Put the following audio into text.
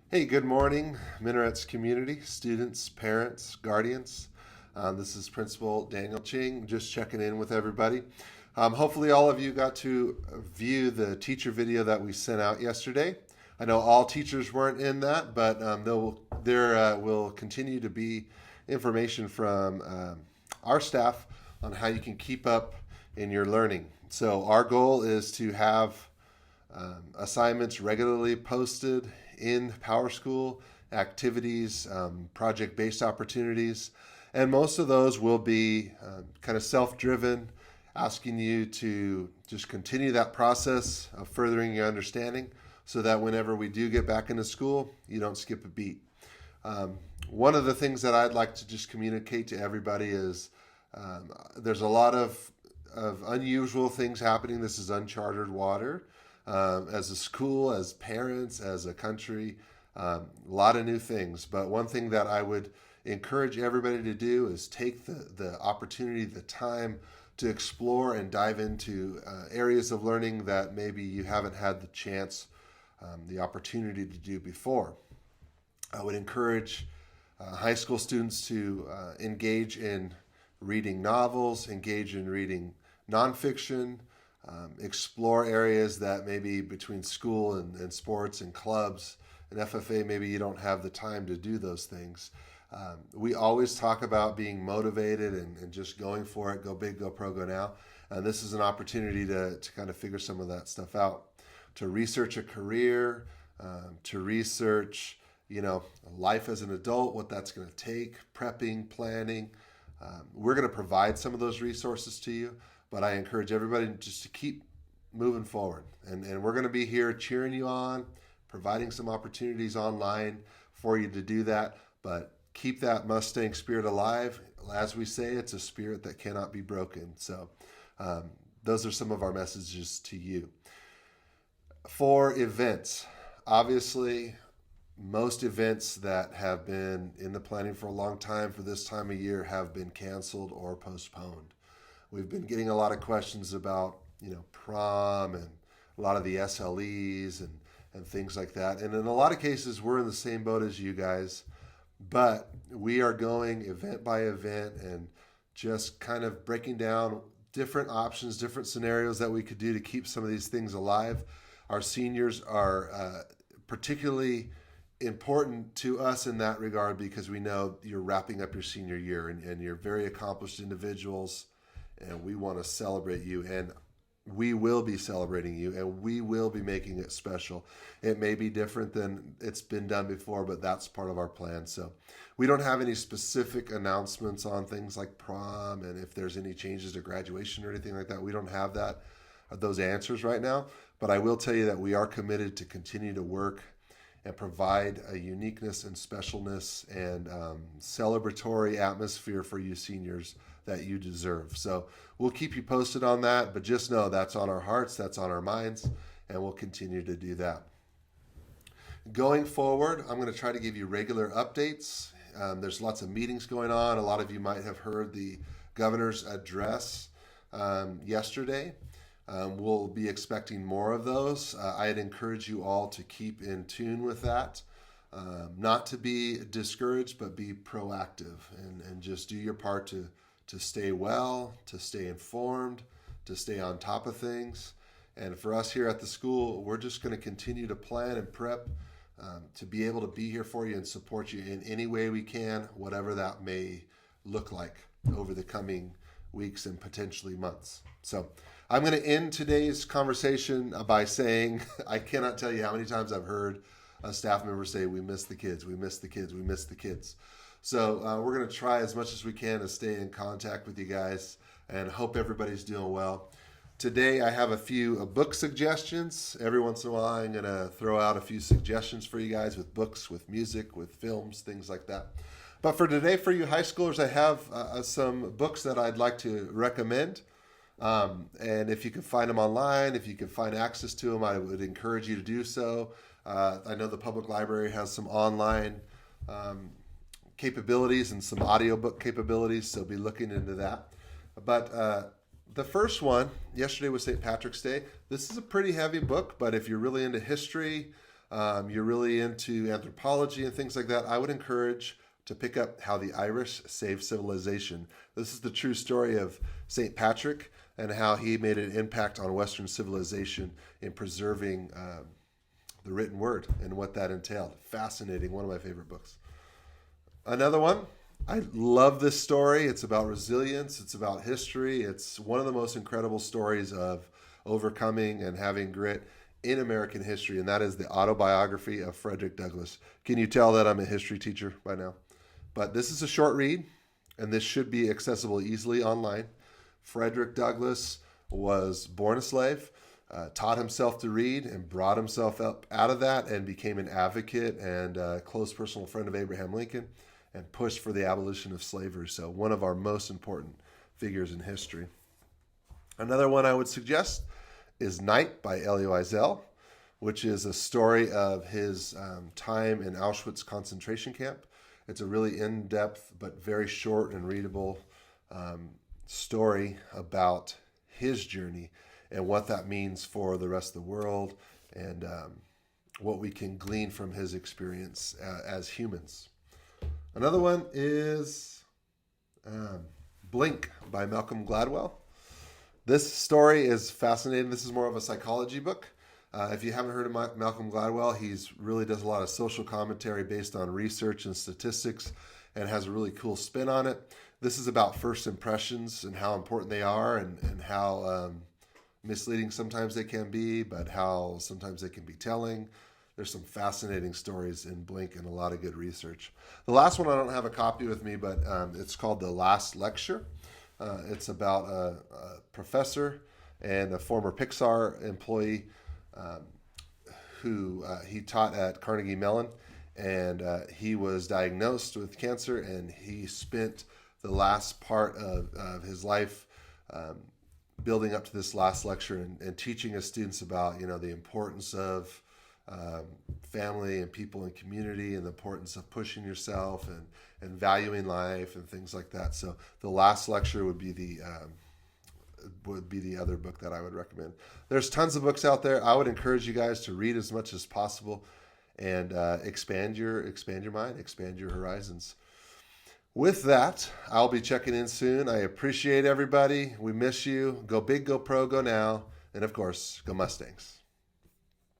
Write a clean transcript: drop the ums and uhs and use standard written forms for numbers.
Hey, good morning, Minarets community, students, parents, guardians. This is Principal Daniel Ching, just checking in with everybody. Hopefully, all of you got to view the teacher video that we sent out yesterday. I know all teachers weren't in that, but there will continue to be information from our staff on how you can keep up in your learning. So, our goal is to have assignments regularly posted in PowerSchool, activities, project-based opportunities, and most of those will be kind of self-driven, asking you to just continue that process of furthering your understanding so that whenever we do get back into school, you don't skip a beat. One of the things that I'd like to just communicate to everybody is there's a lot of unusual things happening. This is uncharted water. As a school, as parents, as a country, a lot of new things. But one thing that I would encourage everybody to do is take the opportunity, the time to explore and dive into areas of learning that maybe you haven't had the chance, the opportunity to do before. I would encourage high school students to engage in reading novels, engage in reading nonfiction, explore areas that maybe between school and sports and clubs and FFA, maybe you don't have the time to do those things. We always talk about being motivated and just going for it, go big, go pro, go now. And this is an opportunity to kind of figure some of that stuff out, to research a career, to research, life as an adult, what that's going to take, prepping, planning. We're going to provide some of those resources to you. But I encourage everybody just to keep moving forward. And we're going to be here cheering you on, providing some opportunities online for you to do that. But keep that Mustang spirit alive. As we say, it's a spirit that cannot be broken. So those are some of our messages to you. For events, obviously, most events that have been in the planning for a long time for this time of year have been canceled or postponed. We've been getting a lot of questions about, prom and a lot of the SLEs and things like that. And in a lot of cases, we're in the same boat as you guys, but we are going event by event and just kind of breaking down different options, different scenarios that we could do to keep some of these things alive. Our seniors are particularly important to us in that regard because we know you're wrapping up your senior year and you're very accomplished individuals. And we want to celebrate you, and we will be celebrating you, and we will be making it special. It may be different than it's been done before, but that's part of our plan. So we don't have any specific announcements on things like prom and if there's any changes to graduation or anything like that. We don't have those answers right now, but I will tell you that we are committed to continue to work and provide a uniqueness and specialness and celebratory atmosphere for you seniors that you deserve. So we'll keep you posted on that, but just know that's on our hearts, that's on our minds, and we'll continue to do that. Going forward, I'm going to try to give you regular updates. There's lots of meetings going on. A lot of you might have heard the governor's address yesterday. We'll be expecting more of those. I'd encourage you all to keep in tune with that. Not to be discouraged, but be proactive and just do your part to stay well, to stay informed, to stay on top of things. And for us here at the school, we're just going to continue to plan and prep to be able to be here for you and support you in any way we can, whatever that may look like over the coming weeks and potentially months. So I'm going to end today's conversation by saying I cannot tell you how many times I've heard a staff member say, we miss the kids, we miss the kids, we miss the kids. So we're going to try as much as we can to stay in contact with you guys and hope everybody's doing well. Today I have a few book suggestions. Every once in a while I'm going to throw out a few suggestions for you guys with books, with music, with films, things like that. But for today, for you high schoolers, I have some books that I'd like to recommend. And if you can find them online, if you can find access to them, I would encourage you to do so. I know the public library has some online capabilities and some audiobook capabilities, so be looking into that. But the first one, yesterday was St. Patrick's Day. This is a pretty heavy book, but if you're really into history, you're really into anthropology and things like that, I would encourage to pick up How the Irish Saved Civilization. This is the true story of St. Patrick and how he made an impact on Western civilization in preserving the written word and what that entailed. Fascinating, one of my favorite books. Another one, I love this story. It's about resilience, it's about history. It's one of the most incredible stories of overcoming and having grit in American history, and that is the autobiography of Frederick Douglass. Can you tell that I'm a history teacher by now? But this is a short read, and this should be accessible easily online. Frederick Douglass was born a slave, taught himself to read, and brought himself up out of that and became an advocate and a close personal friend of Abraham Lincoln and pushed for the abolition of slavery. So one of our most important figures in history. Another one I would suggest is Night by Elie Wiesel, which is a story of his time in Auschwitz concentration camp. It's a really in-depth but very short and readable story about his journey and what that means for the rest of the world and what we can glean from his experience as humans. Another one is Blink by Malcolm Gladwell. This story is fascinating. This is more of a psychology book. If you haven't heard of Malcolm Gladwell, he's really does a lot of social commentary based on research and statistics and has a really cool spin on it. This is about first impressions and how important they are and how misleading sometimes they can be, but how sometimes they can be telling. There's some fascinating stories in Blink and a lot of good research. The last one I don't have a copy with me, but it's called The Last Lecture. It's about a professor and a former Pixar employee who he taught at Carnegie Mellon, and he was diagnosed with cancer, and he spent the last part of his life building up to this last lecture and teaching his students about, the importance of family and people and community and the importance of pushing yourself and valuing life and things like that. So The Last Lecture would be the other book that I would recommend. There's tons of books out there. I would encourage you guys to read as much as possible and expand your mind, expand your horizons. With that, I'll be checking in soon. I appreciate everybody. We miss you. Go big, go pro, go now. And of course, go Mustangs.